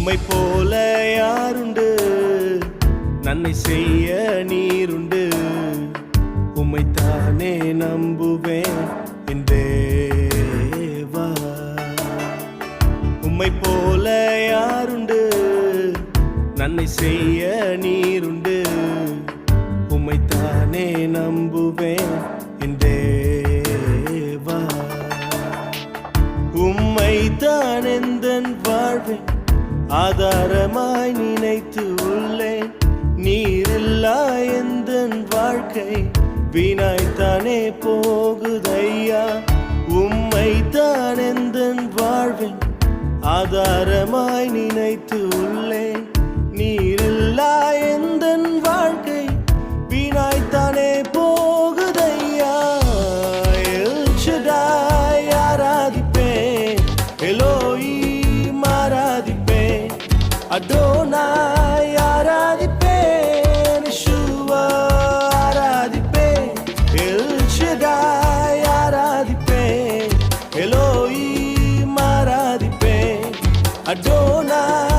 உம்மை போல யாருண்டு, நன்மை செய்ய நீருண்டு. உம்மைத்தானே நம்புவேன் என் தேவா. உம்மை போல யாருண்டு, நன்மை செய்ய நீருண்டு. உம்மைத்தானே நம்புவேன் என் தேவா. உம்மைத்தான் எந்தன் வாழ்வேன் ஆதாரமாய் நினைத்து உள்ளேன். நீரில்லா எந்தன் வாழ்க்கை வீணாய்த்தானே போகுதையா. உம்மைத்தான் எந்தன் வாழ்வேன் ஆதாரமாய் நினைத்து உள்ளேன். நீரில்லா எந்தன் வாழ்க்கை வீணாய்த்தானே போகுதையா. எல் ஷடாய் ஆராதிப்பேன், எலோஹீம் ஆராதிப்பேன், அடோனாய் ஆராதிப்பேன், யெஷூவா ஆராதிப்பேன். எல் ஷடாய் ஆராதிப்பேன், எலோஹீம் ஆராதிப்பேன், அடோனாய்